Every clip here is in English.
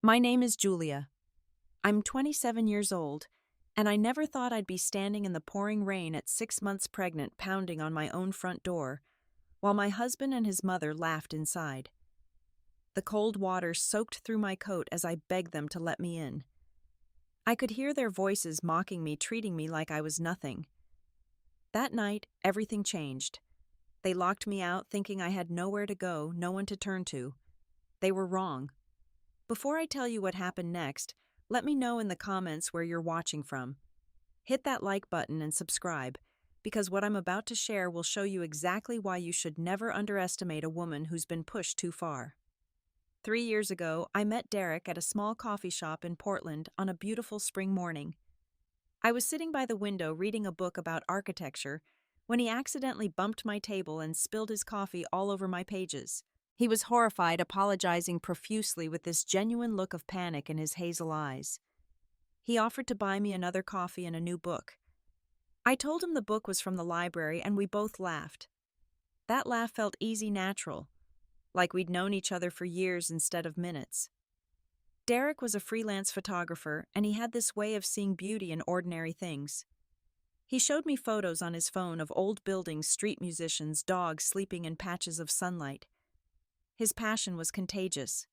My name is Julia. I'm 27 years old, and I never thought I'd be standing in the pouring rain at 6 months pregnant, pounding on my own front door, while my husband and his mother laughed inside. The cold water soaked through my coat as I begged them to let me in. I could hear their voices mocking me, treating me like I was nothing. That night, everything changed. They locked me out, thinking I had nowhere to go, no one to turn to. They were wrong. Before I tell you what happened next, let me know in the comments where you're watching from. Hit that like button and subscribe, because what I'm about to share will show you exactly why you should never underestimate a woman who's been pushed too far. 3 years ago, I met Derek at a small coffee shop in Portland on a beautiful spring morning. I was sitting by the window reading a book about architecture when he accidentally bumped my table and spilled his coffee all over my pages. He was horrified, apologizing profusely with this genuine look of panic in his hazel eyes. He offered to buy me another coffee and a new book. I told him the book was from the library, and we both laughed. That laugh felt easy, natural, like we'd known each other for years instead of minutes. Derek was a freelance photographer, and he had this way of seeing beauty in ordinary things. He showed me photos on his phone of old buildings, street musicians, dogs sleeping in patches of sunlight. His passion was contagious.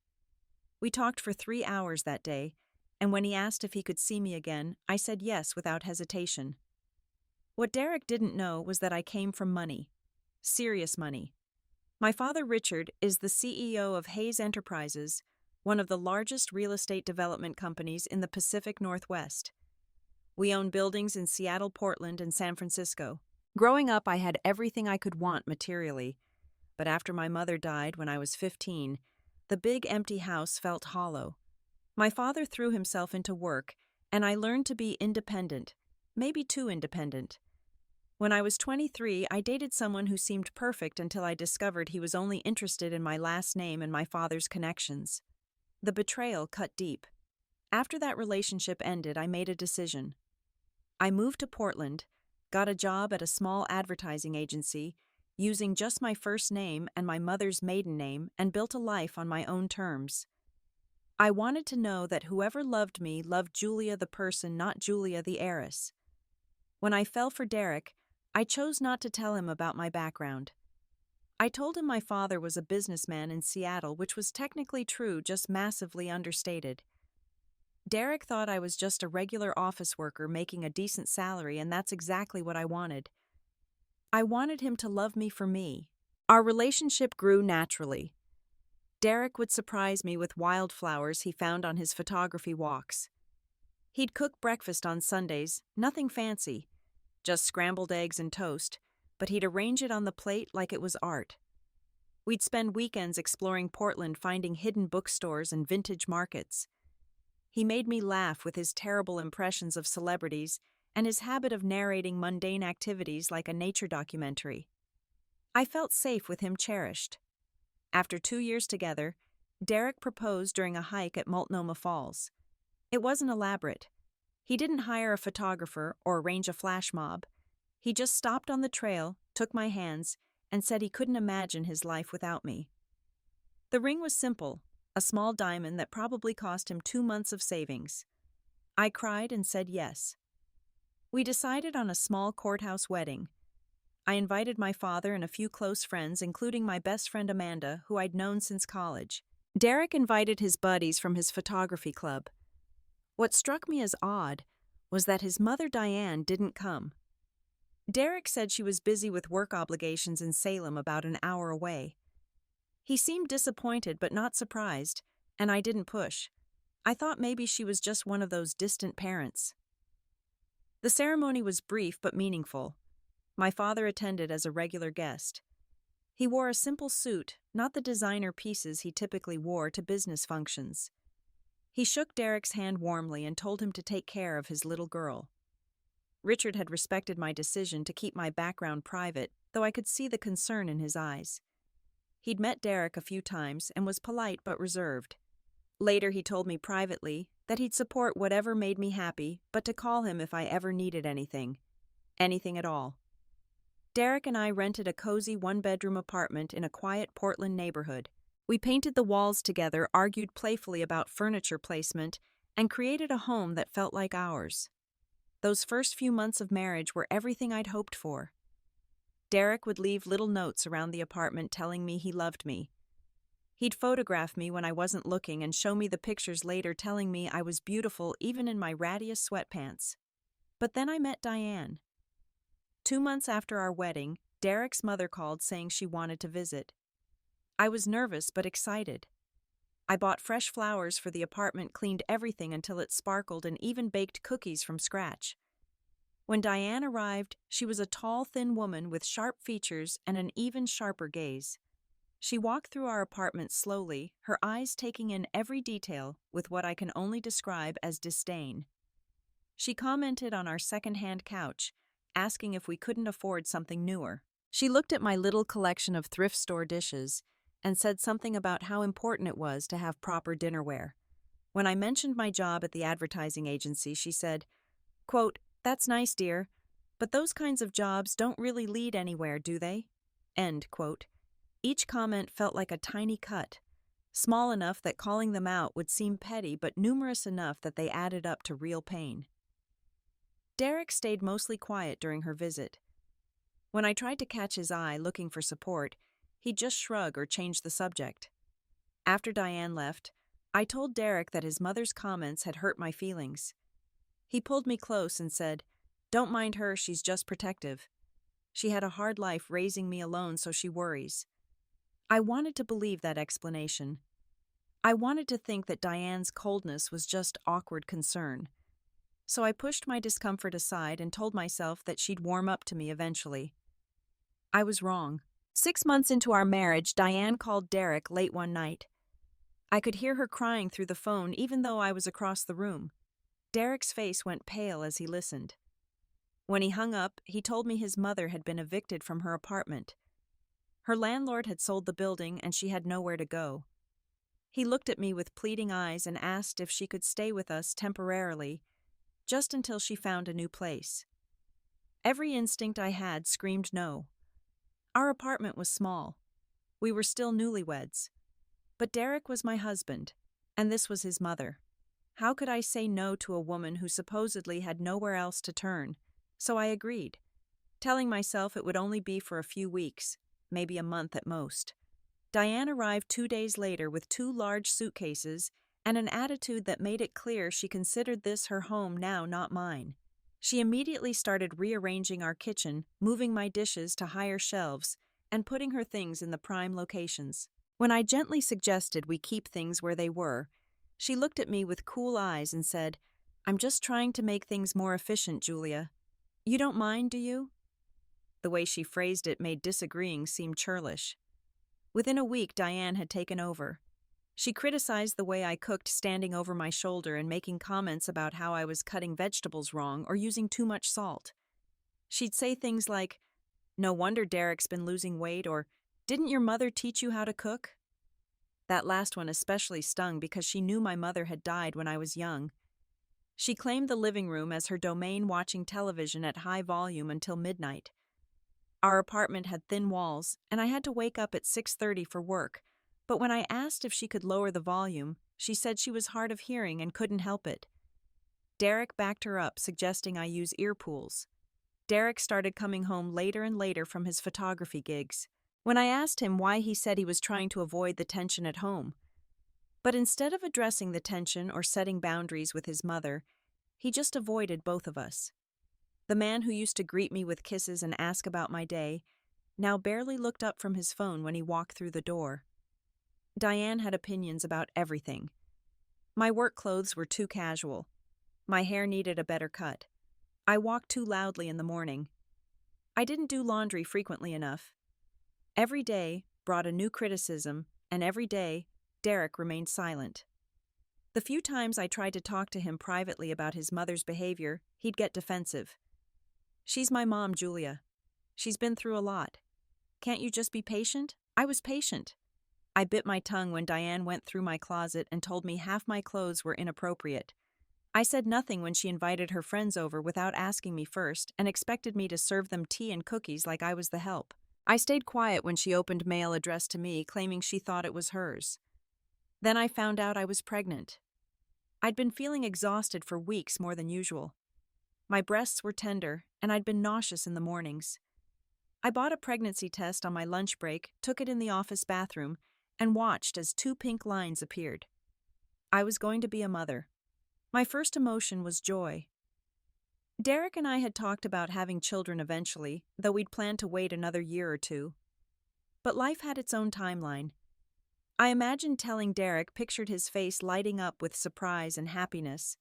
We talked for 3 hours that day, and when he asked if he could see me again, I said yes without hesitation. What Derek didn't know was that I came from money. Serious money. My father, Richard, is the CEO of Hayes Enterprises, one of the largest real estate development companies in the Pacific Northwest. We own buildings in Seattle, Portland, and San Francisco. Growing up, I had everything I could want materially, but after my mother died when I was 15, the big empty house felt hollow. My father threw himself into work, and I learned to be independent, maybe too independent. When I was 23, I dated someone who seemed perfect until I discovered he was only interested in my last name and my father's connections. The betrayal cut deep. After that relationship ended, I made a decision. I moved to Portland, got a job at a small advertising agency, using just my first name and my mother's maiden name, and built a life on my own terms. I wanted to know that whoever loved me loved Julia the person, not Julia the heiress. When I fell for Derek, I chose not to tell him about my background. I told him my father was a businessman in Seattle, which was technically true, just massively understated. Derek thought I was just a regular office worker making a decent salary, and that's exactly what I wanted. I wanted him to love me for me. Our relationship grew naturally. Derek would surprise me with wildflowers he found on his photography walks. He'd cook breakfast on Sundays, nothing fancy, just scrambled eggs and toast, but he'd arrange it on the plate like it was art. We'd spend weekends exploring Portland, finding hidden bookstores and vintage markets. He made me laugh with his terrible impressions of celebrities and his habit of narrating mundane activities like a nature documentary. I felt safe with him, cherished. After 2 years together, Derek proposed during a hike at Multnomah Falls. It wasn't elaborate. He didn't hire a photographer or arrange a flash mob. He just stopped on the trail, took my hands, and said he couldn't imagine his life without me. The ring was simple, a small diamond that probably cost him 2 months of savings. I cried and said yes. We decided on a small courthouse wedding. I invited my father and a few close friends, including my best friend Amanda, who I'd known since college. Derek invited his buddies from his photography club. What struck me as odd was that his mother Diane didn't come. Derek said she was busy with work obligations in Salem, about an hour away. He seemed disappointed but not surprised, and I didn't push. I thought maybe she was just one of those distant parents. The ceremony was brief but meaningful. My father attended as a regular guest. He wore a simple suit, not the designer pieces he typically wore to business functions. He shook Derek's hand warmly and told him to take care of his little girl. Richard had respected my decision to keep my background private, though I could see the concern in his eyes. He'd met Derek a few times and was polite but reserved. Later, he told me privately that he'd support whatever made me happy, but to call him if I ever needed anything at all. Derek and I rented a cozy one-bedroom apartment in a quiet Portland neighborhood. We painted the walls together, argued playfully about furniture placement, and created a home that felt like ours. Those first few months of marriage were everything I'd hoped for. Derek would leave little notes around the apartment telling me he loved me. He'd photograph me when I wasn't looking and show me the pictures later telling me I was beautiful even in my rattiest sweatpants. But then I met Diane. 2 months after our wedding, Derek's mother called saying she wanted to visit. I was nervous but excited. I bought fresh flowers for the apartment, cleaned everything until it sparkled, and even baked cookies from scratch. When Diane arrived, she was a tall, thin woman with sharp features and an even sharper gaze. She walked through our apartment slowly, her eyes taking in every detail with what I can only describe as disdain. She commented on our second-hand couch, asking if we couldn't afford something newer. She looked at my little collection of thrift store dishes and said something about how important it was to have proper dinnerware. When I mentioned my job at the advertising agency, she said, quote, "That's nice, dear, but those kinds of jobs don't really lead anywhere, do they?" End quote. Each comment felt like a tiny cut, small enough that calling them out would seem petty, but numerous enough that they added up to real pain. Derek stayed mostly quiet during her visit. When I tried to catch his eye looking for support, he'd just shrug or change the subject. After Diane left, I told Derek that his mother's comments had hurt my feelings. He pulled me close and said, "Don't mind her, she's just protective. She had a hard life raising me alone, so she worries." I wanted to believe that explanation. I wanted to think that Diane's coldness was just awkward concern. So I pushed my discomfort aside and told myself that she'd warm up to me eventually. I was wrong. 6 months into our marriage, Diane called Derek late one night. I could hear her crying through the phone even though I was across the room. Derek's face went pale as he listened. When he hung up, he told me his mother had been evicted from her apartment. Her landlord had sold the building and she had nowhere to go. He looked at me with pleading eyes and asked if she could stay with us temporarily, just until she found a new place. Every instinct I had screamed no. Our apartment was small. We were still newlyweds. But Derek was my husband, and this was his mother. How could I say no to a woman who supposedly had nowhere else to turn? So I agreed, telling myself it would only be for a few weeks, maybe a month at most. Diane arrived 2 days later with 2 large suitcases and an attitude that made it clear she considered this her home now, not mine. She immediately started rearranging our kitchen, moving my dishes to higher shelves, and putting her things in the prime locations. When I gently suggested we keep things where they were, she looked at me with cool eyes and said, "I'm just trying to make things more efficient, Julia. You don't mind, do you?" The way she phrased it made disagreeing seem churlish. Within a week, Diane had taken over. She criticized the way I cooked, standing over my shoulder and making comments about how I was cutting vegetables wrong or using too much salt. She'd say things like, "No wonder Derek's been losing weight," or "Didn't your mother teach you how to cook?" That last one especially stung because she knew my mother had died when I was young. She claimed the living room as her domain, watching television at high volume until midnight. Our apartment had thin walls, and I had to wake up at 6:30 for work, but when I asked if she could lower the volume, she said she was hard of hearing and couldn't help it. Derek backed her up, suggesting I use earpools. Derek started coming home later and later from his photography gigs. When I asked him why, he said he was trying to avoid the tension at home. But instead of addressing the tension or setting boundaries with his mother, he just avoided both of us. The man who used to greet me with kisses and ask about my day now barely looked up from his phone when he walked through the door. Diane had opinions about everything. My work clothes were too casual. My hair needed a better cut. I walked too loudly in the morning. I didn't do laundry frequently enough. Every day brought a new criticism, and every day Derek remained silent. The few times I tried to talk to him privately about his mother's behavior, he'd get defensive. "She's my mom, Julia. She's been through a lot. Can't you just be patient?" I was patient. I bit my tongue when Diane went through my closet and told me half my clothes were inappropriate. I said nothing when she invited her friends over without asking me first and expected me to serve them tea and cookies like I was the help. I stayed quiet when she opened mail addressed to me, claiming she thought it was hers. Then I found out I was pregnant. I'd been feeling exhausted for weeks more than usual. My breasts were tender, and I'd been nauseous in the mornings. I bought a pregnancy test on my lunch break, took it in the office bathroom, and watched as 2 pink lines appeared. I was going to be a mother. My first emotion was joy. Derek and I had talked about having children eventually, though we'd planned to wait another year or two. But life had its own timeline. I imagined telling Derek, pictured his face lighting up with surprise and happiness.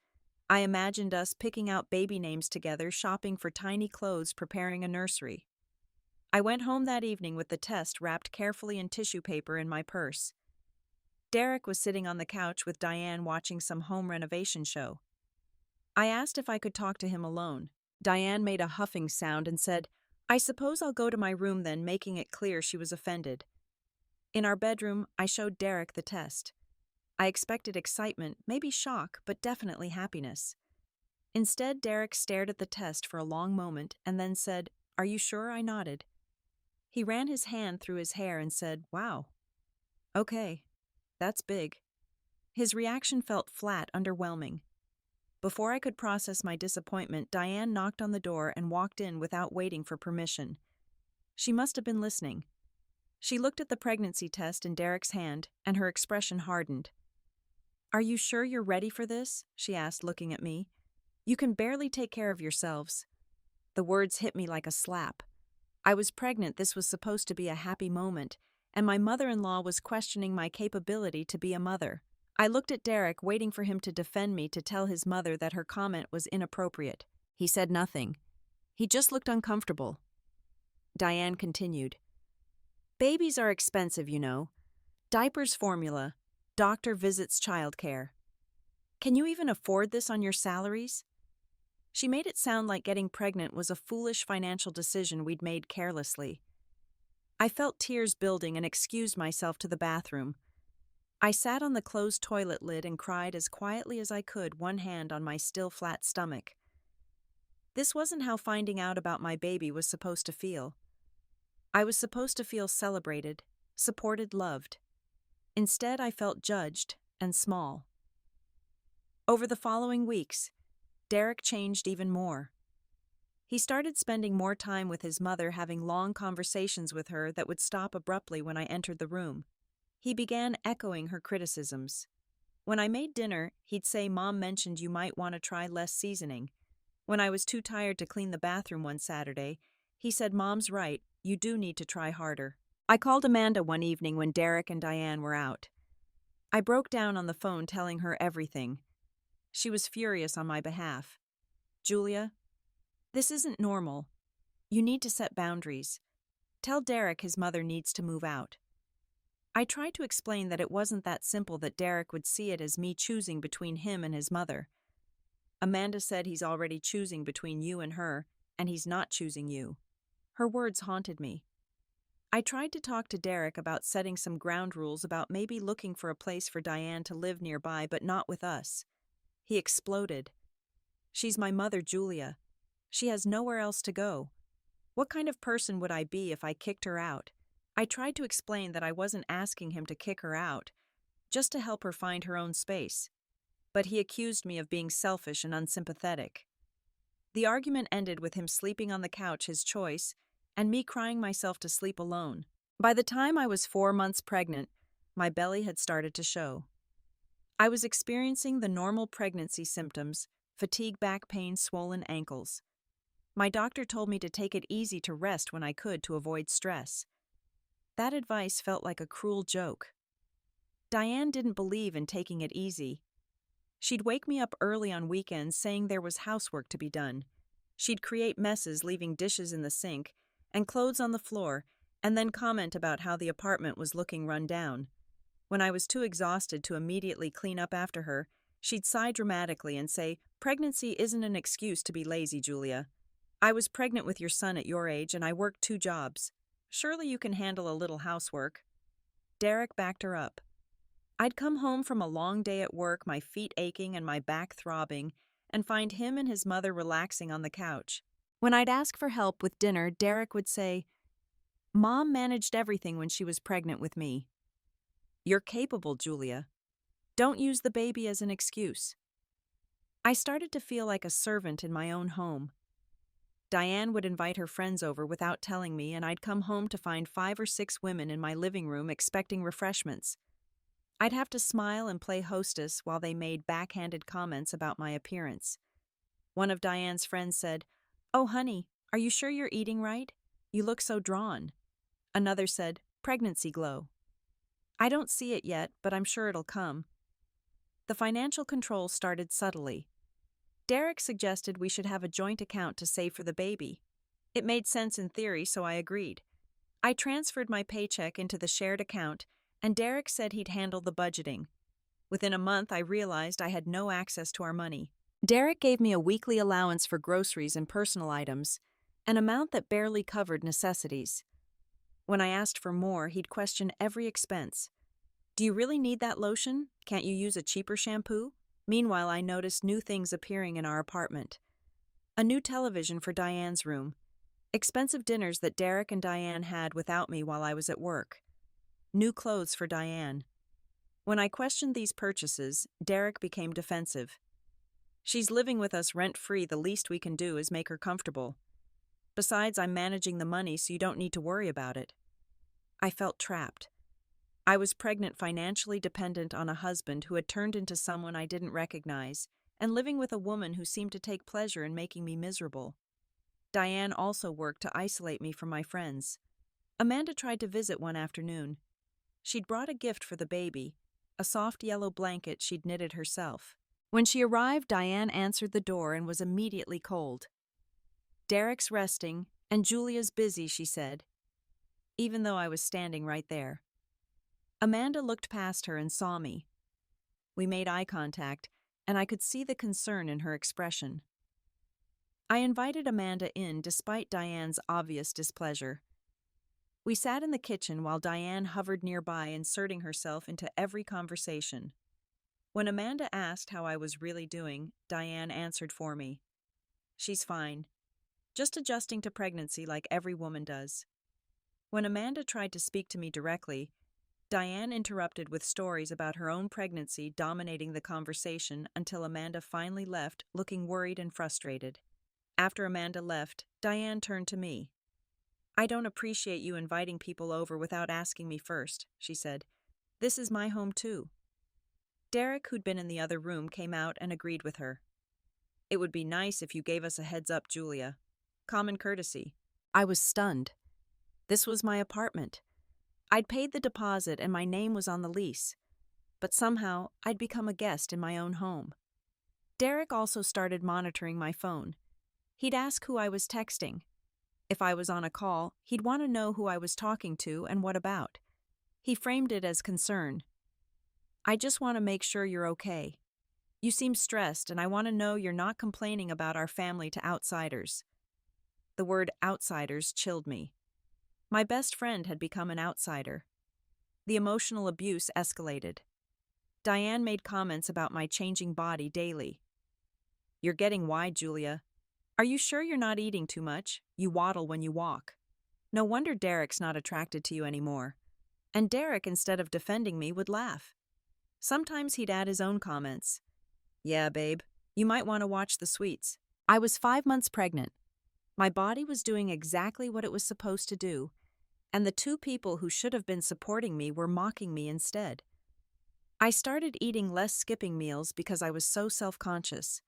I imagined us picking out baby names together, shopping for tiny clothes, preparing a nursery. I went home that evening with the test wrapped carefully in tissue paper in my purse. Derek was sitting on the couch with Diane watching some home renovation show. I asked if I could talk to him alone. Diane made a huffing sound and said, "I suppose I'll go to my room then," making it clear she was offended. In our bedroom, I showed Derek the test. I expected excitement, maybe shock, but definitely happiness. Instead, Derek stared at the test for a long moment and then said, "Are you sure?" I nodded. He ran his hand through his hair and said, "Wow. Okay. That's big." His reaction felt flat, underwhelming. Before I could process my disappointment, Diane knocked on the door and walked in without waiting for permission. She must have been listening. She looked at the pregnancy test in Derek's hand, and her expression hardened. "Are you sure you're ready for this?" she asked, looking at me. "You can barely take care of yourselves." The words hit me like a slap. I was pregnant, this was supposed to be a happy moment, and my mother-in-law was questioning my capability to be a mother. I looked at Derek, waiting for him to defend me, to tell his mother that her comment was inappropriate. He said nothing. He just looked uncomfortable. Diane continued. "Babies are expensive, you know. Diapers, formula, doctor visits, childcare. Can you even afford this on your salaries?" She made it sound like getting pregnant was a foolish financial decision we'd made carelessly. I felt tears building and excused myself to the bathroom. I sat on the closed toilet lid and cried as quietly as I could, one hand on my still flat stomach. This wasn't how finding out about my baby was supposed to feel. I was supposed to feel celebrated, supported, loved. Instead, I felt judged and small. Over the following weeks, Derek changed even more. He started spending more time with his mother, having long conversations with her that would stop abruptly when I entered the room. He began echoing her criticisms. When I made dinner, he'd say, "Mom mentioned you might want to try less seasoning." When I was too tired to clean the bathroom one Saturday, he said, "Mom's right, you do need to try harder." I called Amanda one evening when Derek and Diane were out. I broke down on the phone telling her everything. She was furious on my behalf. "Julia, this isn't normal. You need to set boundaries. Tell Derek his mother needs to move out." I tried to explain that it wasn't that simple, that Derek would see it as me choosing between him and his mother. "Amanda said he's already choosing between you and her, and he's not choosing you." Her words haunted me. I tried to talk to Derek about setting some ground rules, about maybe looking for a place for Diane to live nearby, but not with us. He exploded. "She's my mother, Julia. She has nowhere else to go. What kind of person would I be if I kicked her out?" I tried to explain that I wasn't asking him to kick her out, just to help her find her own space. But he accused me of being selfish and unsympathetic. The argument ended with him sleeping on the couch, his choice, and me crying myself to sleep alone. By the time I was 4 months pregnant, my belly had started to show. I was experiencing the normal pregnancy symptoms: fatigue, back pain, swollen ankles. My doctor told me to take it easy, to rest when I could, to avoid stress. That advice felt like a cruel joke. Diane didn't believe in taking it easy. She'd wake me up early on weekends saying there was housework to be done. She'd create messes, leaving dishes in the sink and clothes on the floor, and then comment about how the apartment was looking run down. When I was too exhausted to immediately clean up after her, she'd sigh dramatically and say, "Pregnancy isn't an excuse to be lazy, Julia. I was pregnant with your son at your age, and I worked 2 jobs. Surely you can handle a little housework." Derek backed her up. I'd come home from a long day at work, my feet aching and my back throbbing, and find him and his mother relaxing on the couch. When I'd ask for help with dinner, Derek would say, Mom managed everything when she was pregnant with me. You're capable, Julia. Don't use the baby as an excuse. I started to feel like a servant in my own home. Diane would invite her friends over without telling me, and I'd come home to find 5 or 6 women in my living room expecting refreshments. I'd have to smile and play hostess while they made backhanded comments about my appearance. One of Diane's friends said, "Oh, honey, are you sure you're eating right? You look so drawn." Another said, "Pregnancy glow." I don't see it yet, but I'm sure it'll come. The financial control started subtly. Derek suggested we should have a joint account to save for the baby. It made sense in theory, so I agreed. I transferred my paycheck into the shared account, and Derek said he'd handle the budgeting. Within a month, I realized I had no access to our money. Derek gave me a weekly allowance for groceries and personal items, an amount that barely covered necessities. When I asked for more, he'd question every expense. "Do you really need that lotion? Can't you use a cheaper shampoo?" Meanwhile, I noticed new things appearing in our apartment. A new television for Diane's room. Expensive dinners that Derek and Diane had without me while I was at work. New clothes for Diane. When I questioned these purchases, Derek became defensive. "She's living with us rent-free. The least we can do is make her comfortable. Besides, I'm managing the money, so you don't need to worry about it." I felt trapped. I was pregnant, financially dependent on a husband who had turned into someone I didn't recognize, and living with a woman who seemed to take pleasure in making me miserable. Diane also worked to isolate me from my friends. Amanda tried to visit one afternoon. She'd brought a gift for the baby, a soft yellow blanket she'd knitted herself. When she arrived, Diane answered the door and was immediately cold. "Derek's resting, and Julia's busy," she said, even though I was standing right there. Amanda looked past her and saw me. We made eye contact, and I could see the concern in her expression. I invited Amanda in despite Diane's obvious displeasure. We sat in the kitchen while Diane hovered nearby, inserting herself into every conversation. When Amanda asked how I was really doing, Diane answered for me. "She's fine. Just adjusting to pregnancy like every woman does." When Amanda tried to speak to me directly, Diane interrupted with stories about her own pregnancy, dominating the conversation until Amanda finally left, looking worried and frustrated. After Amanda left, Diane turned to me. "I don't appreciate you inviting people over without asking me first," she said. "This is my home too." Derek, who'd been in the other room, came out and agreed with her. "It would be nice if you gave us a heads up, Julia. Common courtesy." I was stunned. This was my apartment. I'd paid the deposit and my name was on the lease, but somehow I'd become a guest in my own home. Derek also started monitoring my phone. He'd ask who I was texting. If I was on a call, he'd want to know who I was talking to and what about. He framed it as concern. "I just want to make sure you're okay. You seem stressed, and I want to know you're not complaining about our family to outsiders." The word outsiders chilled me. My best friend had become an outsider. The emotional abuse escalated. Diane made comments about my changing body daily. "You're getting wide, Julia. Are you sure you're not eating too much? You waddle when you walk. No wonder Derek's not attracted to you anymore." And Derek, instead of defending me, would laugh. Sometimes he'd add his own comments. "Yeah, babe, you might want to watch the sweets." I was 5 months pregnant. My body was doing exactly what it was supposed to do, and the 2 people who should have been supporting me were mocking me instead. I started eating less, skipping meals because I was so self-conscious.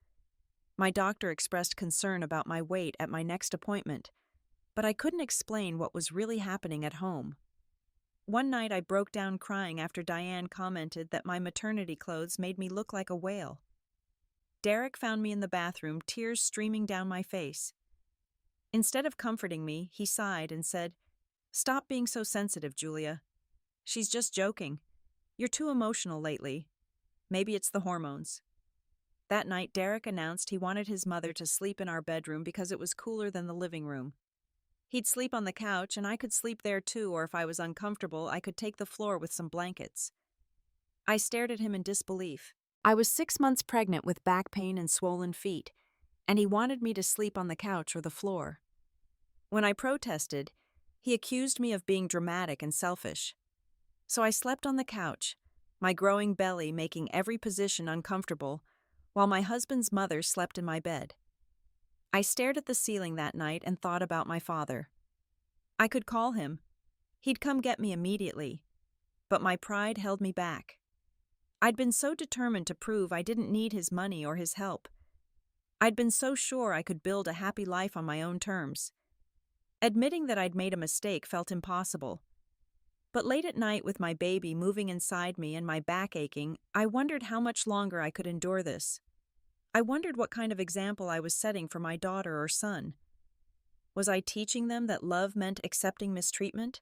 My doctor expressed concern about my weight at my next appointment, but I couldn't explain what was really happening at home. One night I broke down crying after Diane commented that my maternity clothes made me look like a whale. Derek found me in the bathroom, tears streaming down my face. Instead of comforting me, he sighed and said, "Stop being so sensitive, Julia. She's just joking. You're too emotional lately. Maybe it's the hormones." That night, Derek announced he wanted his mother to sleep in our bedroom because it was cooler than the living room. He'd sleep on the couch, and I could sleep there too, or if I was uncomfortable, I could take the floor with some blankets. I stared at him in disbelief. I was 6 months pregnant with back pain and swollen feet, and he wanted me to sleep on the couch or the floor. When I protested, He accused me of being dramatic and selfish. So I slept on the couch, my growing belly making every position uncomfortable, while my husband's mother slept in my bed. I stared at the ceiling that night and thought about my father. I could call him. He'd come get me immediately. But my pride held me back. I'd been so determined to prove I didn't need his money or his help. I'd been so sure I could build a happy life on my own terms. Admitting that I'd made a mistake felt impossible. But late at night, with my baby moving inside me and my back aching, I wondered how much longer I could endure this. I wondered what kind of example I was setting for my daughter or son. Was I teaching them that love meant accepting mistreatment?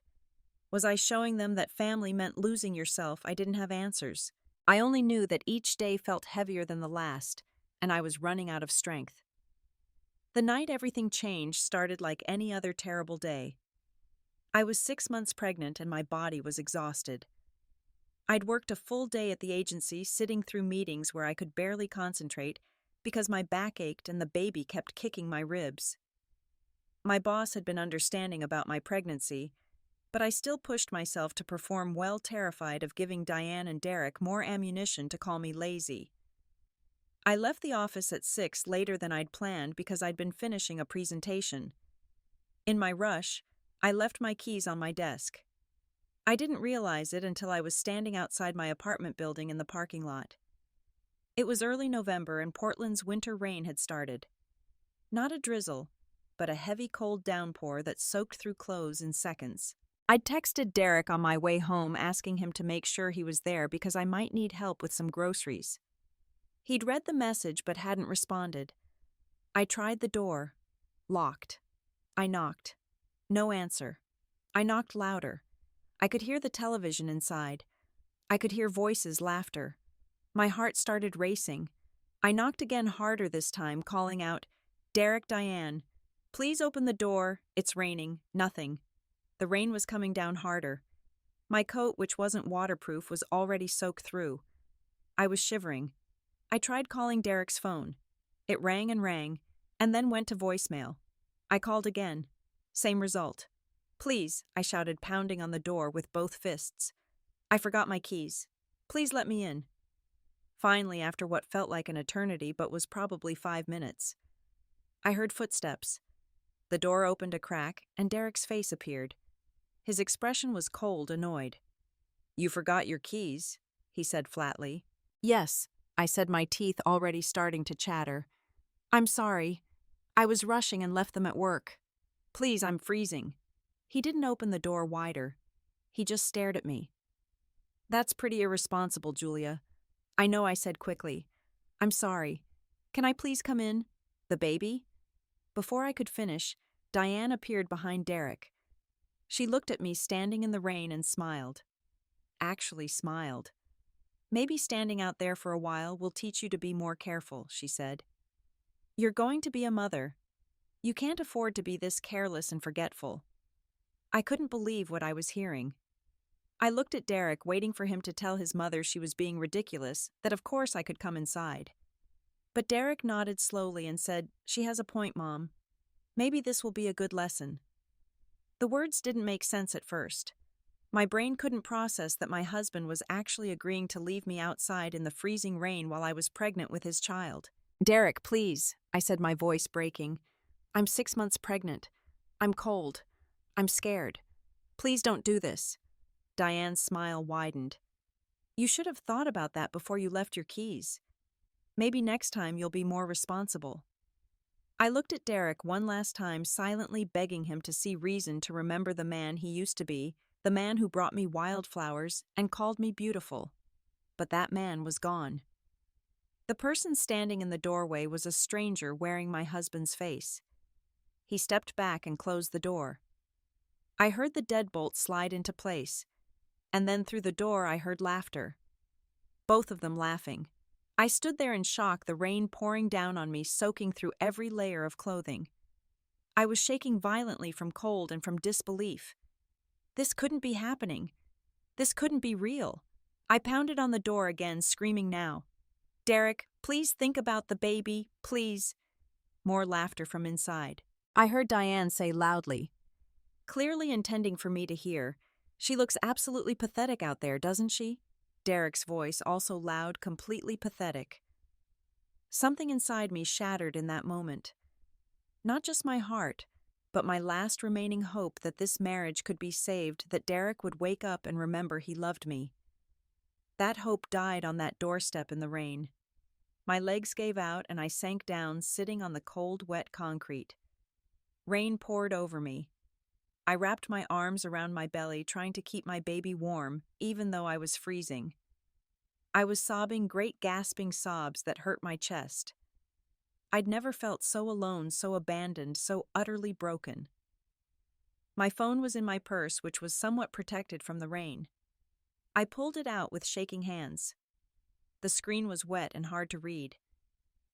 Was I showing them that family meant losing yourself? I didn't have answers. I only knew that each day felt heavier than the last, and I was running out of strength. The night everything changed started like any other terrible day. I was 6 months pregnant and my body was exhausted. I'd worked a full day at the agency, sitting through meetings where I could barely concentrate because my back ached and the baby kept kicking my ribs. My boss had been understanding about my pregnancy, but I still pushed myself to perform well, terrified of giving Diane and Derek more ammunition to call me lazy. I left the office at 6 later than I'd planned because I'd been finishing a presentation. In my rush, I left my keys on my desk. I didn't realize it until I was standing outside my apartment building in the parking lot. It was early November and Portland's winter rain had started. Not a drizzle, but a heavy cold downpour that soaked through clothes in seconds. I'd texted Derek on my way home asking him to make sure he was there because I might need help with some groceries. He'd read the message but hadn't responded. I tried the door. Locked. I knocked. No answer. I knocked louder. I could hear the television inside. I could hear voices, laughter. My heart started racing. I knocked again, harder this time, calling out, "Derek, Diane, please open the door. It's raining." Nothing. The rain was coming down harder. My coat, which wasn't waterproof, was already soaked through. I was shivering. I tried calling Derek's phone. It rang, and then went to voicemail. I called again. Same result. "Please," I shouted, pounding on the door with both fists. "I forgot my keys. Please let me in." Finally, after what felt like an eternity but was probably 5 minutes, I heard footsteps. The door opened a crack, and Derek's face appeared. His expression was cold, annoyed. "You forgot your keys," he said flatly. "Yes," I said, my teeth already starting to chatter. "I'm sorry. I was rushing and left them at work. Please, I'm freezing." He didn't open the door wider. He just stared at me. "That's pretty irresponsible, Julia." I know, I said quickly. "I'm sorry. Can I please come in? The baby?" Before I could finish, Diane appeared behind Derek. She looked at me standing in the rain and smiled. Actually smiled. "Maybe standing out there for a while will teach you to be more careful," she said. "You're going to be a mother. You can't afford to be this careless and forgetful." I couldn't believe what I was hearing. I looked at Derek, waiting for him to tell his mother she was being ridiculous, that of course I could come inside. But Derek nodded slowly and said, "She has a point, Mom. Maybe this will be a good lesson." The words didn't make sense at first. My brain couldn't process that my husband was actually agreeing to leave me outside in the freezing rain while I was pregnant with his child. "Derek, please," I said, my voice breaking. "I'm 6 months pregnant. I'm cold. I'm scared. Please don't do this." Diane's smile widened. "You should have thought about that before you left your keys. Maybe next time you'll be more responsible." I looked at Derek one last time, silently begging him to see reason to remember the man he used to be, the man who brought me wildflowers and called me beautiful. But that man was gone. The person standing in the doorway was a stranger wearing my husband's face. He stepped back and closed the door. I heard the deadbolt slide into place, and then through the door I heard laughter. Both of them laughing. I stood there in shock, the rain pouring down on me, soaking through every layer of clothing. I was shaking violently from cold and from disbelief. This couldn't be happening. This couldn't be real. I pounded on the door again, screaming now. "Derek, please think about the baby, please." More laughter from inside. I heard Diane say loudly, clearly intending for me to hear. She looks absolutely pathetic out there, doesn't she? Derek's voice, also loud, completely pathetic. Something inside me shattered in that moment. Not just my heart, but my last remaining hope that this marriage could be saved, that Derek would wake up and remember he loved me. That hope died on that doorstep in the rain. My legs gave out and I sank down, sitting on the cold, wet concrete. Rain poured over me. I wrapped my arms around my belly, trying to keep my baby warm, even though I was freezing. I was sobbing great gasping sobs that hurt my chest. I'd never felt so alone, so abandoned, so utterly broken. My phone was in my purse, which was somewhat protected from the rain. I pulled it out with shaking hands. The screen was wet and hard to read.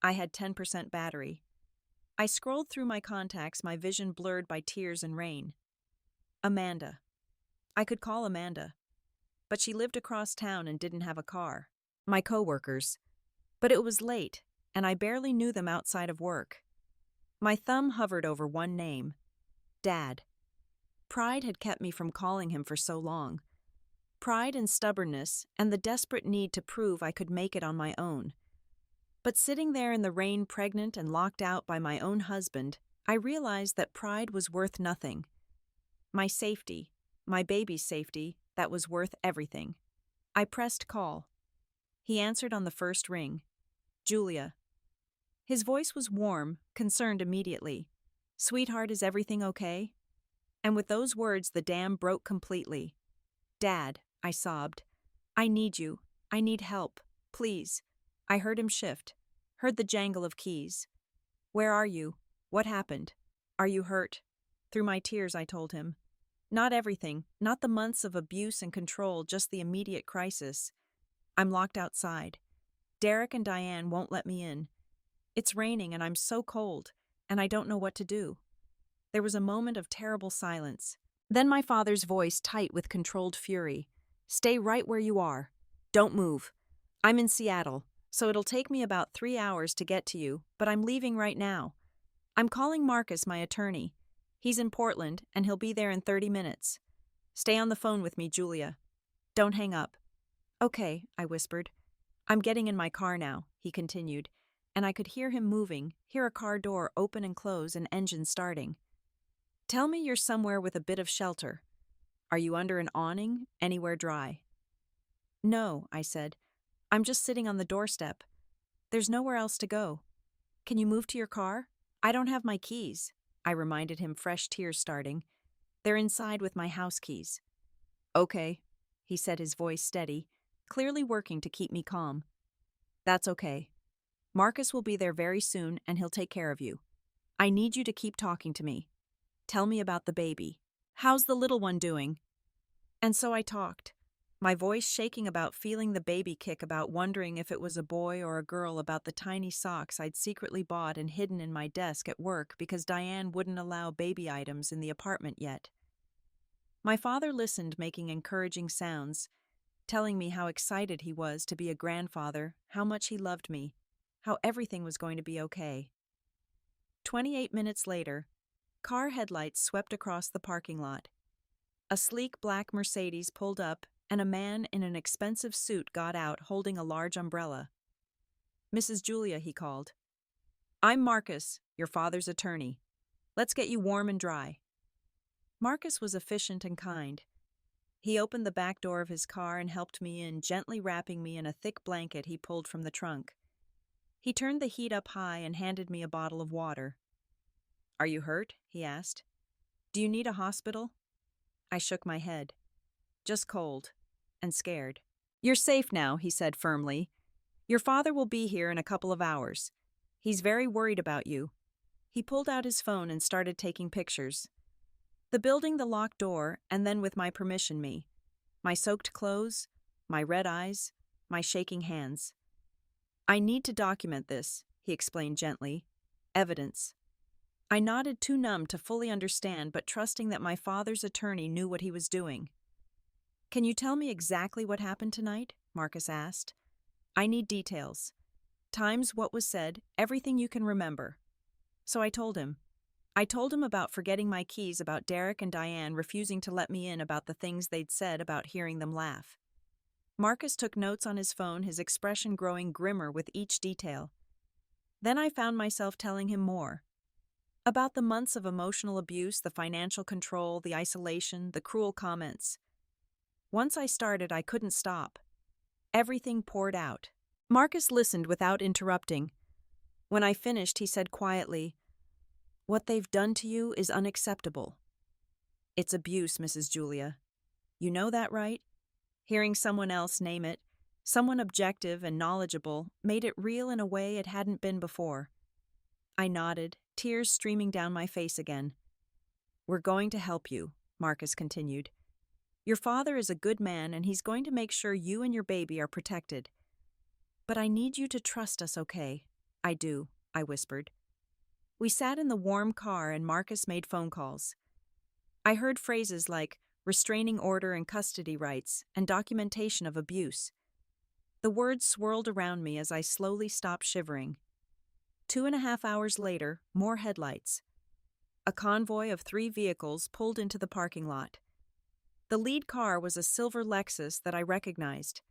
I had 10% battery. I scrolled through my contacts, my vision blurred by tears and rain. Amanda. I could call Amanda, but she lived across town and didn't have a car. My coworkers. But it was late, and I barely knew them outside of work. My thumb hovered over one name. Dad. Pride had kept me from calling him for so long. Pride and stubbornness, and the desperate need to prove I could make it on my own. But sitting there in the rain, pregnant and locked out by my own husband, I realized that pride was worth nothing. My safety, my baby's safety, that was worth everything. I pressed call. He answered on the first ring. Julia. His voice was warm, concerned immediately. Sweetheart, is everything okay? And with those words, the dam broke completely. Dad, I sobbed. I need you. I need help. Please. I heard him shift. Heard the jangle of keys. Where are you? What happened? Are you hurt? Through my tears, I told him. Not everything, not the months of abuse and control, just the immediate crisis. I'm locked outside. Derek and Diane won't let me in. It's raining and I'm so cold, and I don't know what to do. There was a moment of terrible silence. Then my father's voice, tight with controlled fury. Stay right where you are. Don't move. I'm in Seattle, so it'll take me about 3 hours to get to you, but I'm leaving right now. I'm calling Marcus, my attorney. He's in Portland, and he'll be there in 30 minutes. Stay on the phone with me, Julia. Don't hang up. Okay, I whispered. I'm getting in my car now, he continued, and I could hear him moving, hear a car door open and close and engine starting. Tell me you're somewhere with a bit of shelter. Are you under an awning, anywhere dry? No, I said. I'm just sitting on the doorstep. There's nowhere else to go. Can you move to your car? I don't have my keys, I reminded him, fresh tears starting. They're inside with my house keys. Okay, he said, his voice steady, clearly working to keep me calm. That's okay. Marcus will be there very soon and he'll take care of you. I need you to keep talking to me. Tell me about the baby. How's the little one doing? And so I talked, my voice shaking, about feeling the baby kick, about wondering if it was a boy or a girl, about the tiny socks I'd secretly bought and hidden in my desk at work because Diane wouldn't allow baby items in the apartment yet. My father listened, making encouraging sounds, telling me how excited he was to be a grandfather, how much he loved me, how everything was going to be okay. 28 minutes later, car headlights swept across the parking lot. A sleek black Mercedes pulled up, and a man in an expensive suit got out, holding a large umbrella. Mrs. Julia, he called. I'm Marcus, your father's attorney. Let's get you warm and dry. Marcus was efficient and kind. He opened the back door of his car and helped me in, gently wrapping me in a thick blanket he pulled from the trunk. He turned the heat up high and handed me a bottle of water. Are you hurt? He asked. Do you need a hospital? I shook my head. Just cold and scared. You're safe now, he said firmly. Your father will be here in a couple of hours. He's very worried about you. He pulled out his phone and started taking pictures. The building, the locked door, and then, with my permission, me. My soaked clothes, my red eyes, my shaking hands. I need to document this, he explained gently. Evidence. I nodded, too numb to fully understand, but trusting that my father's attorney knew what he was doing. Can you tell me exactly what happened tonight? Marcus asked. I need details. Times, what was said, everything you can remember. So I told him. I told him about forgetting my keys, about Derek and Diane refusing to let me in, about the things they'd said, about hearing them laugh. Marcus took notes on his phone, his expression growing grimmer with each detail. Then I found myself telling him more. About the months of emotional abuse, the financial control, the isolation, the cruel comments. Once I started, I couldn't stop. Everything poured out. Marcus listened without interrupting. When I finished, he said quietly, "What they've done to you is unacceptable." "It's abuse, Mrs. Julia. You know that, right?" Hearing someone else name it, someone objective and knowledgeable, made it real in a way it hadn't been before. I nodded, tears streaming down my face again. "We're going to help you," Marcus continued. "Your father is a good man, and he's going to make sure you and your baby are protected. But I need you to trust us, okay?" "I do," I whispered. We sat in the warm car and Marcus made phone calls. I heard phrases like restraining order and custody rights and documentation of abuse. The words swirled around me as I slowly stopped shivering. 2.5 hours later, more headlights. A convoy of 3 vehicles pulled into the parking lot. The lead car was a silver Lexus that I recognized.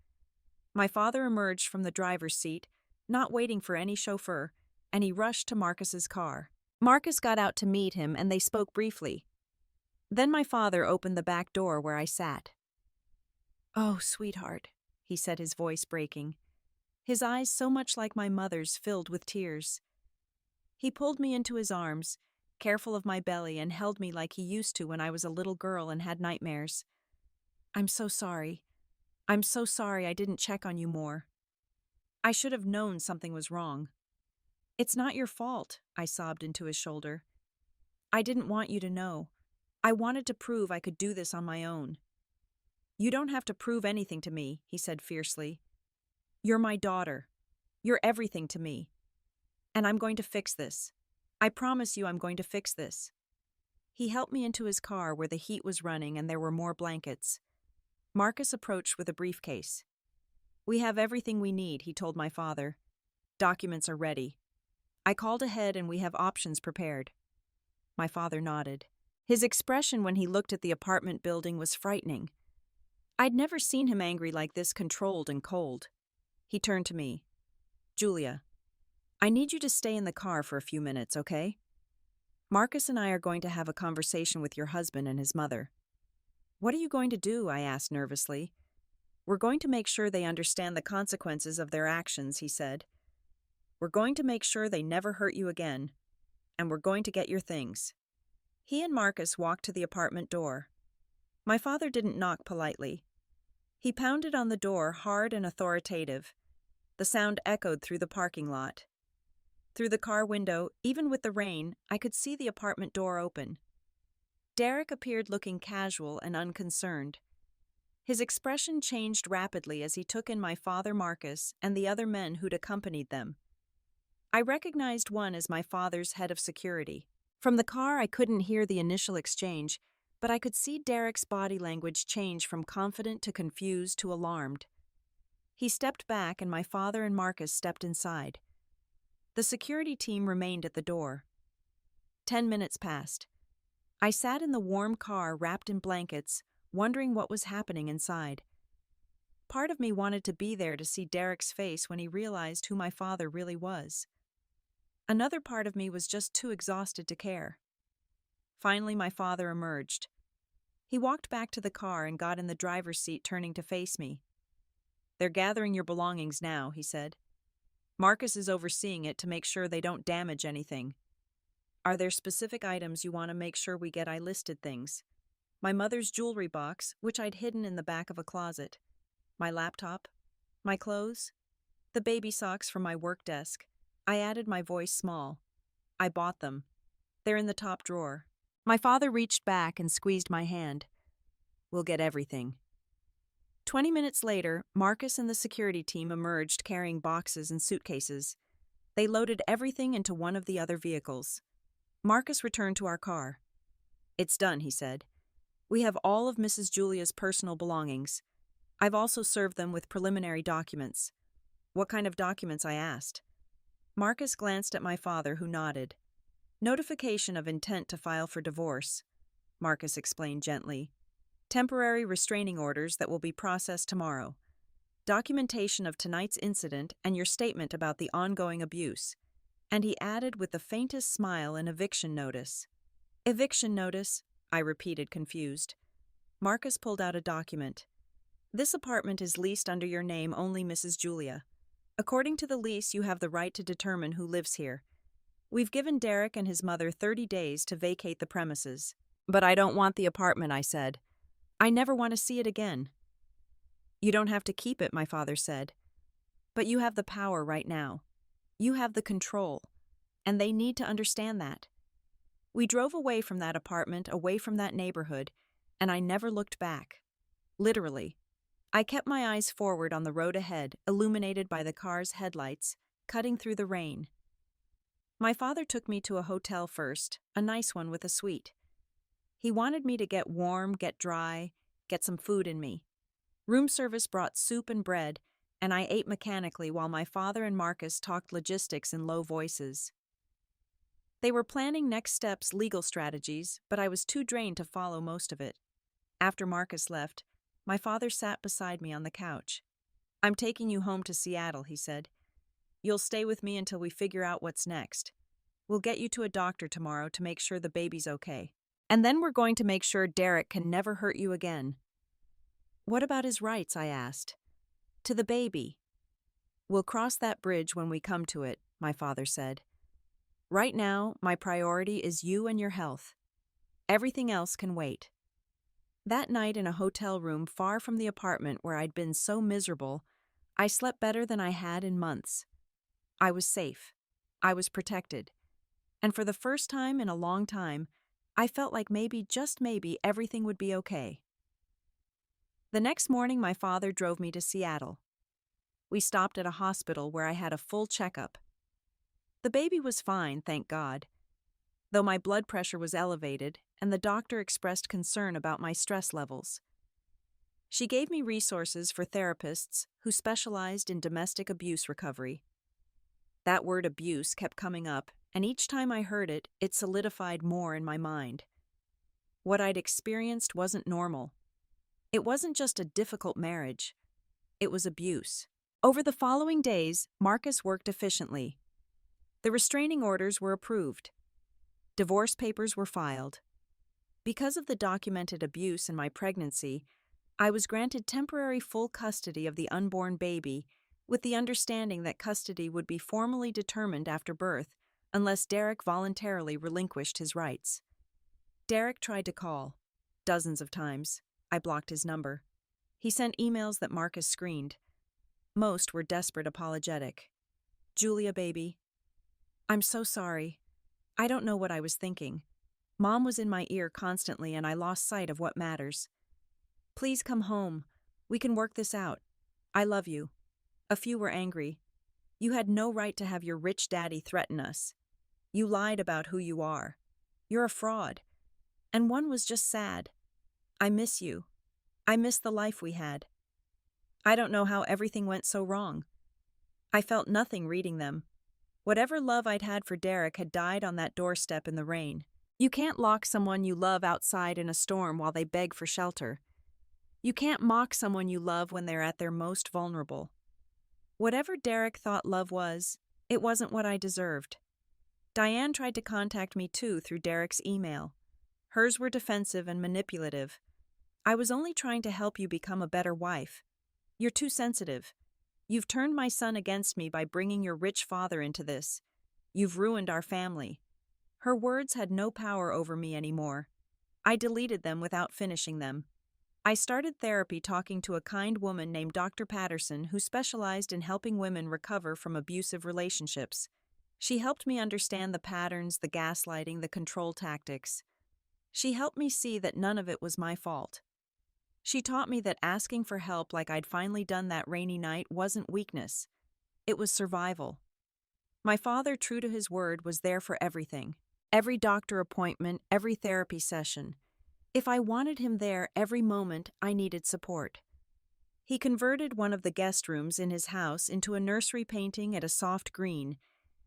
My father emerged from the driver's seat, not waiting for any chauffeur, and he rushed to Marcus's car. Marcus got out to meet him, and they spoke briefly. Then my father opened the back door where I sat. "Oh, sweetheart," he said, his voice breaking. His eyes, so much like my mother's, filled with tears. He pulled me into his arms, careful of my belly, and held me like he used to when I was a little girl and had nightmares. "I'm so sorry. I'm so sorry I didn't check on you more. I should have known something was wrong." "It's not your fault," I sobbed into his shoulder. "I didn't want you to know. I wanted to prove I could do this on my own." "You don't have to prove anything to me," he said fiercely. "You're my daughter. You're everything to me. And I'm going to fix this. I promise you I'm going to fix this." He helped me into his car where the heat was running and there were more blankets. Marcus approached with a briefcase. "We have everything we need," he told my father. "Documents are ready. I called ahead and we have options prepared." My father nodded. His expression when he looked at the apartment building was frightening. I'd never seen him angry like this, controlled and cold. He turned to me. "Julia, I need you to stay in the car for a few minutes, okay? Marcus and I are going to have a conversation with your husband and his mother." "What are you going to do?" I asked nervously. "We're going to make sure they understand the consequences of their actions," he said. "We're going to make sure they never hurt you again. And we're going to get your things." He and Marcus walked to the apartment door. My father didn't knock politely. He pounded on the door, hard and authoritative. The sound echoed through the parking lot. Through the car window, even with the rain, I could see the apartment door open. Derek appeared looking casual and unconcerned. His expression changed rapidly as he took in my father Marcus and the other men who'd accompanied them. I recognized one as my father's head of security. From the car, I couldn't hear the initial exchange, but I could see Derek's body language change from confident to confused to alarmed. He stepped back and my father and Marcus stepped inside. The security team remained at the door. 10 minutes passed. I sat in the warm car wrapped in blankets, wondering what was happening inside. Part of me wanted to be there to see Derek's face when he realized who my father really was. Another part of me was just too exhausted to care. Finally, my father emerged. He walked back to the car and got in the driver's seat, turning to face me. "They're gathering your belongings now," he said. "Marcus is overseeing it to make sure they don't damage anything. Are there specific items you want to make sure we get?" I listed things. My mother's jewelry box, which I'd hidden in the back of a closet. My laptop. My clothes. The baby socks from my work desk. I added, my voice small. "I bought them. They're in the top drawer." My father reached back and squeezed my hand. "We'll get everything." 20 minutes later, Marcus and the security team emerged carrying boxes and suitcases. They loaded everything into one of the other vehicles. Marcus returned to our car. "It's done," he said. "We have all of Mrs. Julia's personal belongings. I've also served them with preliminary documents." "What kind of documents?" I asked. Marcus glanced at my father, who nodded. Notification of intent to file for divorce, Marcus explained gently. Temporary restraining orders that will be processed tomorrow. Documentation of tonight's incident and your statement about the ongoing abuse. And he added with the faintest smile an eviction notice. Eviction notice, I repeated, confused. Marcus pulled out a document. This apartment is leased under your name only, Mrs. Julia. According to the lease, you have the right to determine who lives here. We've given Derek and his mother 30 days to vacate the premises. But I don't want the apartment, I said. I never want to see it again. You don't have to keep it, my father said. But you have the power right now. You have the control. And they need to understand that. We drove away from that apartment, away from that neighborhood, and I never looked back. Literally. I kept my eyes forward on the road ahead, illuminated by the car's headlights, cutting through the rain. My father took me to a hotel first, a nice one with a suite. He wanted me to get warm, get dry, get some food in me. Room service brought soup and bread, and I ate mechanically while my father and Marcus talked logistics in low voices. They were planning next steps, legal strategies, but I was too drained to follow most of it. After Marcus left, my father sat beside me on the couch. I'm taking you home to Seattle, he said. You'll stay with me until we figure out what's next. We'll get you to a doctor tomorrow to make sure the baby's okay. And then we're going to make sure Derek can never hurt you again. What about his rights, I asked. To the baby. We'll cross that bridge when we come to it, my father said. Right now, my priority is you and your health. Everything else can wait. That night in a hotel room far from the apartment where I'd been so miserable, I slept better than I had in months. I was safe. I was protected. And for the first time in a long time, I felt like maybe, just maybe, everything would be okay. The next morning, my father drove me to Seattle. We stopped at a hospital where I had a full checkup. The baby was fine, thank God, though my blood pressure was elevated and the doctor expressed concern about my stress levels. She gave me resources for therapists who specialized in domestic abuse recovery. That word abuse kept coming up, and each time I heard it, it solidified more in my mind. What I'd experienced wasn't normal. It wasn't just a difficult marriage. It was abuse. Over the following days, Marcus worked efficiently. The restraining orders were approved. Divorce papers were filed. Because of the documented abuse in my pregnancy, I was granted temporary full custody of the unborn baby, with the understanding that custody would be formally determined after birth unless Derek voluntarily relinquished his rights. Derek tried to call. Dozens of times. I blocked his number. He sent emails that Marcus screened. Most were desperate, apologetic. Julia, baby. I'm so sorry. I don't know what I was thinking. Mom was in my ear constantly and I lost sight of what matters. Please come home. We can work this out. I love you. A few were angry. You had no right to have your rich daddy threaten us. You lied about who you are. You're a fraud. And one was just sad. I miss you. I miss the life we had. I don't know how everything went so wrong. I felt nothing reading them. Whatever love I'd had for Derek had died on that doorstep in the rain. You can't lock someone you love outside in a storm while they beg for shelter. You can't mock someone you love when they're at their most vulnerable. Whatever Derek thought love was, it wasn't what I deserved. Diane tried to contact me too through Derek's email. Hers were defensive and manipulative. I was only trying to help you become a better wife. You're too sensitive. You've turned my son against me by bringing your rich father into this. You've ruined our family. Her words had no power over me anymore. I deleted them without finishing them. I started therapy talking to a kind woman named Dr. Patterson who specialized in helping women recover from abusive relationships. She helped me understand the patterns, the gaslighting, the control tactics. She helped me see that none of it was my fault. She taught me that asking for help like I'd finally done that rainy night wasn't weakness. It was survival. My father, true to his word, was there for everything. Every doctor appointment, every therapy session. If I wanted him there every moment, I needed support. He converted one of the guest rooms in his house into a nursery painting at a soft green,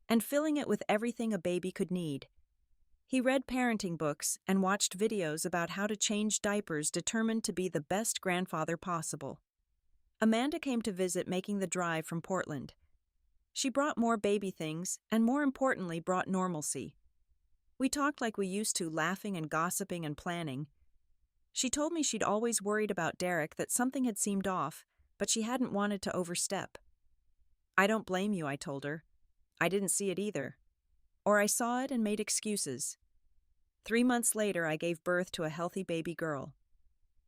and filling it with everything a baby could need. He read parenting books and watched videos about how to change diapers, determined to be the best grandfather possible. Amanda came to visit, making the drive from Portland. She brought more baby things and, more importantly, brought normalcy. We talked like we used to, laughing and gossiping and planning. She told me she'd always worried about Derek, that something had seemed off, but she hadn't wanted to overstep. I don't blame you, I told her. I didn't see it either. Or I saw it and made excuses. 3 months later, I gave birth to a healthy baby girl.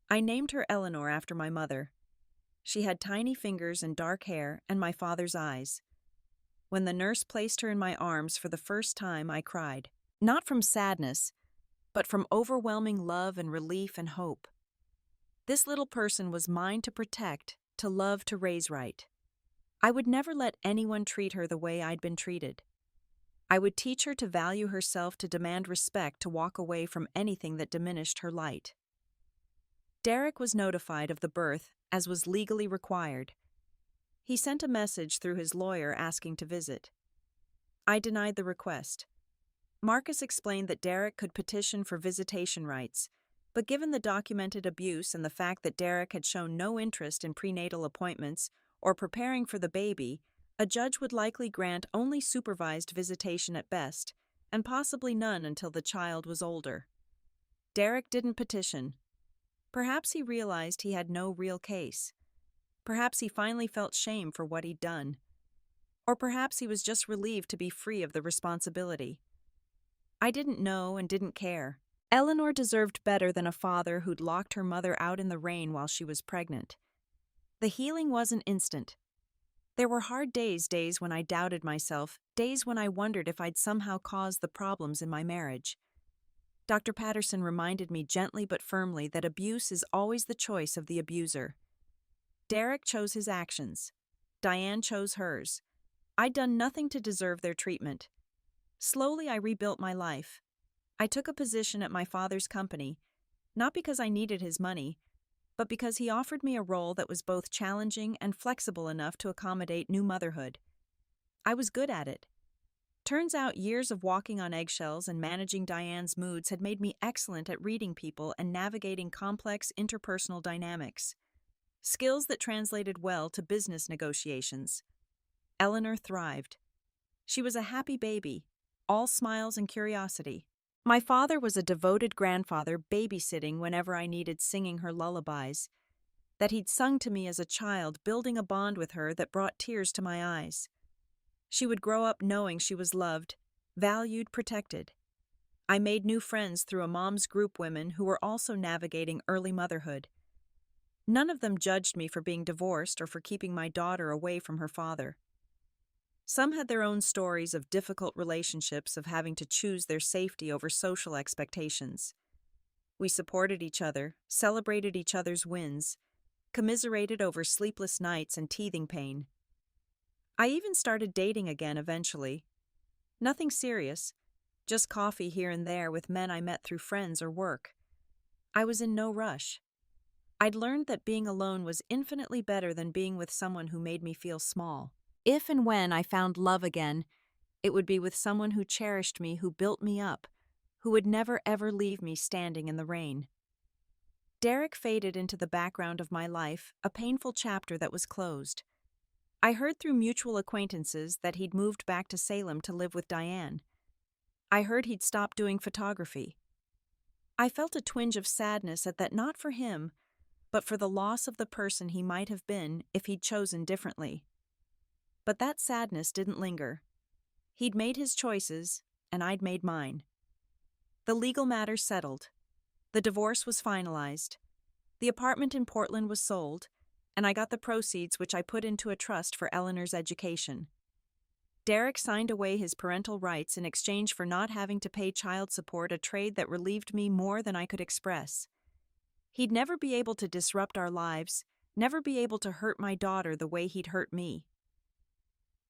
I named her Eleanor after my mother. She had tiny fingers and dark hair and my father's eyes. When the nurse placed her in my arms for the first time, I cried. Not from sadness, but from overwhelming love and relief and hope. This little person was mine to protect, to love, to raise right. I would never let anyone treat her the way I'd been treated. I would teach her to value herself, to demand respect, to walk away from anything that diminished her light. Derek was notified of the birth, as was legally required. He sent a message through his lawyer asking to visit. I denied the request. Marcus explained that Derek could petition for visitation rights, but given the documented abuse and the fact that Derek had shown no interest in prenatal appointments or preparing for the baby, a judge would likely grant only supervised visitation at best, and possibly none until the child was older. Derek didn't petition. Perhaps he realized he had no real case. Perhaps he finally felt shame for what he'd done. Or perhaps he was just relieved to be free of the responsibility. I didn't know and didn't care. Eleanor deserved better than a father who'd locked her mother out in the rain while she was pregnant. The healing wasn't instant. There were hard days when I doubted myself, days when I wondered if I'd somehow caused the problems in my marriage. Dr. Patterson reminded me gently but firmly that abuse is always the choice of the abuser. Derek chose his actions. Diane chose hers. I'd done nothing to deserve their treatment. Slowly, I rebuilt my life. I took a position at my father's company, not because I needed his money, but because he offered me a role that was both challenging and flexible enough to accommodate new motherhood. I was good at it. Turns out years of walking on eggshells and managing Diane's moods had made me excellent at reading people and navigating complex interpersonal dynamics, skills that translated well to business negotiations. Eleanor thrived. She was a happy baby, all smiles and curiosity. My father was a devoted grandfather, babysitting whenever I needed singing her lullabies, that he'd sung to me as a child, building a bond with her that brought tears to my eyes. She would grow up knowing she was loved, valued, protected. I made new friends through a mom's group, women who were also navigating early motherhood. None of them judged me for being divorced or for keeping my daughter away from her father. Some had their own stories of difficult relationships, of having to choose their safety over social expectations. We supported each other, celebrated each other's wins, commiserated over sleepless nights and teething pain. I even started dating again eventually. Nothing serious, just coffee here and there with men I met through friends or work. I was in no rush. I'd learned that being alone was infinitely better than being with someone who made me feel small. If and when I found love again, it would be with someone who cherished me, who built me up, who would never ever leave me standing in the rain. Derek faded into the background of my life, a painful chapter that was closed. I heard through mutual acquaintances that he'd moved back to Salem to live with Diane. I heard he'd stopped doing photography. I felt a twinge of sadness at that, not for him, but for the loss of the person he might have been if he'd chosen differently. But that sadness didn't linger. He'd made his choices, and I'd made mine. The legal matter settled. The divorce was finalized. The apartment in Portland was sold, and I got the proceeds, which I put into a trust for Eleanor's education. Derek signed away his parental rights in exchange for not having to pay child support, a trade that relieved me more than I could express. He'd never be able to disrupt our lives, never be able to hurt my daughter the way he'd hurt me.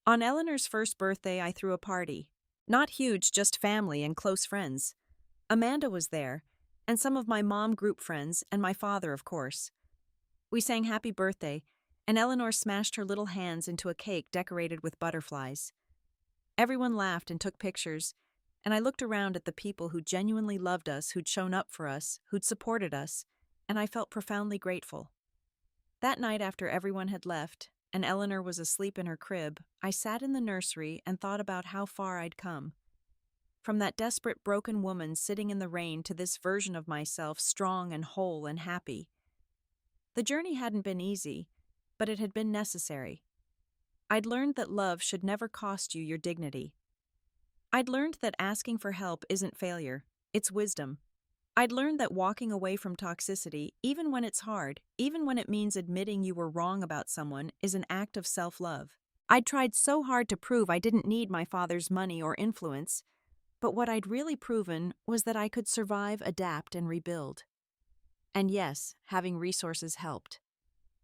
On Eleanor's first birthday, I threw a party. Not huge, just family and close friends. Amanda was there, and some of my mom group friends, and my father, of course. We sang happy birthday, and Eleanor smashed her little hands into a cake decorated with butterflies. Everyone laughed and took pictures, and I looked around at the people who genuinely loved us, who'd shown up for us, who'd supported us, and I felt profoundly grateful. That night after everyone had left, and Eleanor was asleep in her crib, I sat in the nursery and thought about how far I'd come. From that desperate broken woman sitting in the rain to this version of myself strong and whole and happy. The journey hadn't been easy, but it had been necessary. I'd learned that love should never cost you your dignity. I'd learned that asking for help isn't failure, it's wisdom. I'd learned that walking away from toxicity, even when it's hard, even when it means admitting you were wrong about someone, is an act of self-love. I'd tried so hard to prove I didn't need my father's money or influence, but what I'd really proven was that I could survive, adapt, and rebuild. And yes, having resources helped.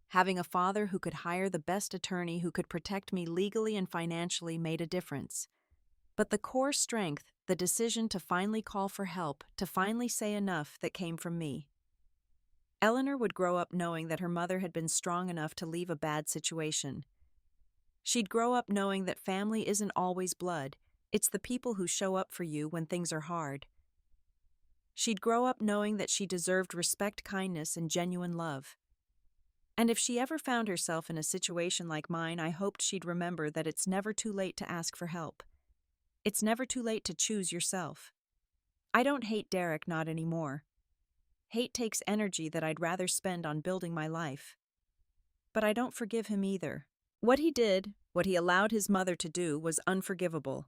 Having a father who could hire the best attorney who could protect me legally and financially made a difference. But the core strength, the decision to finally call for help, to finally say enough, that came from me. Eleanor would grow up knowing that her mother had been strong enough to leave a bad situation. She'd grow up knowing that family isn't always blood, it's the people who show up for you when things are hard. She'd grow up knowing that she deserved respect, kindness, and genuine love. And if she ever found herself in a situation like mine, I hoped she'd remember that it's never too late to ask for help. It's never too late to choose yourself. I don't hate Derek, not anymore. Hate takes energy that I'd rather spend on building my life. But I don't forgive him either. What he did, what he allowed his mother to do, was unforgivable.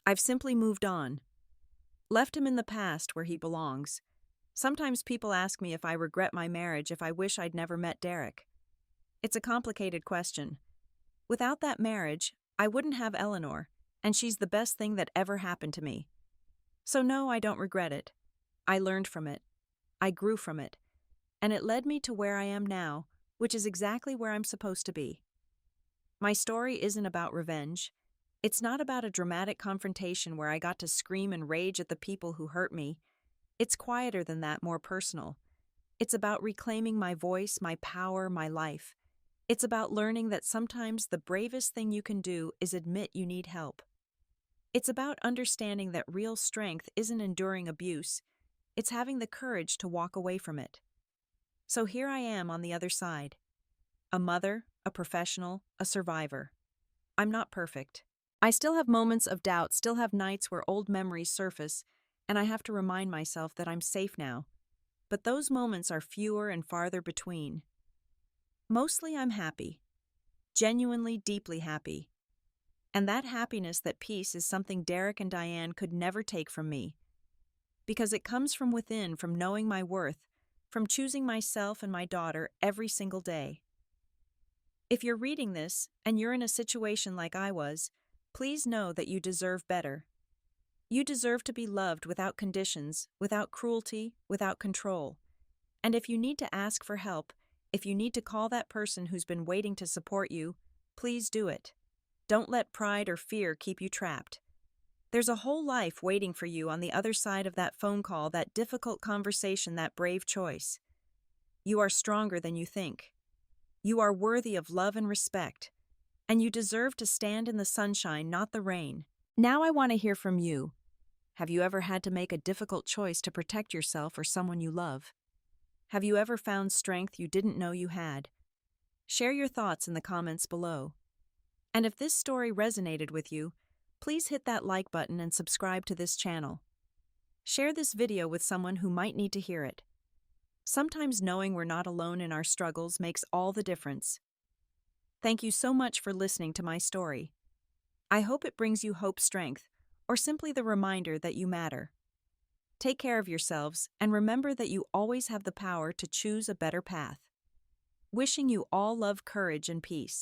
I've simply moved on. Left him in the past where he belongs. Sometimes people ask me if I regret my marriage, if I wish I'd never met Derek. It's a complicated question. Without that marriage, I wouldn't have Eleanor, and she's the best thing that ever happened to me. So no, I don't regret it. I learned from it. I grew from it. And it led me to where I am now, which is exactly where I'm supposed to be. My story isn't about revenge. It's not about a dramatic confrontation where I got to scream and rage at the people who hurt me. It's quieter than that, more personal. It's about reclaiming my voice, my power, my life. It's about learning that sometimes the bravest thing you can do is admit you need help. It's about understanding that real strength isn't enduring abuse, it's having the courage to walk away from it. So here I am on the other side. A mother, a professional, a survivor. I'm not perfect. I still have moments of doubt, still have nights where old memories surface, and I have to remind myself that I'm safe now. But those moments are fewer and farther between. Mostly I'm happy. Genuinely, deeply happy. And that happiness, that peace, is something Derek and Diane could never take from me. Because it comes from within, from knowing my worth, from choosing myself and my daughter every single day. If you're reading this, and you're in a situation like I was, please know that you deserve better. You deserve to be loved without conditions, without cruelty, without control. And if you need to ask for help, if you need to call that person who's been waiting to support you, please do it. Don't let pride or fear keep you trapped. There's a whole life waiting for you on the other side of that phone call, that difficult conversation, that brave choice. You are stronger than you think. You are worthy of love and respect. And you deserve to stand in the sunshine, not the rain. Now I want to hear from you. Have you ever had to make a difficult choice to protect yourself or someone you love? Have you ever found strength you didn't know you had? Share your thoughts in the comments below. And if this story resonated with you, please hit that like button and subscribe to this channel. Share this video with someone who might need to hear it. Sometimes knowing we're not alone in our struggles makes all the difference. Thank you so much for listening to my story. I hope it brings you hope, strength, or simply the reminder that you matter. Take care of yourselves, and remember that you always have the power to choose a better path. Wishing you all love, courage, and peace.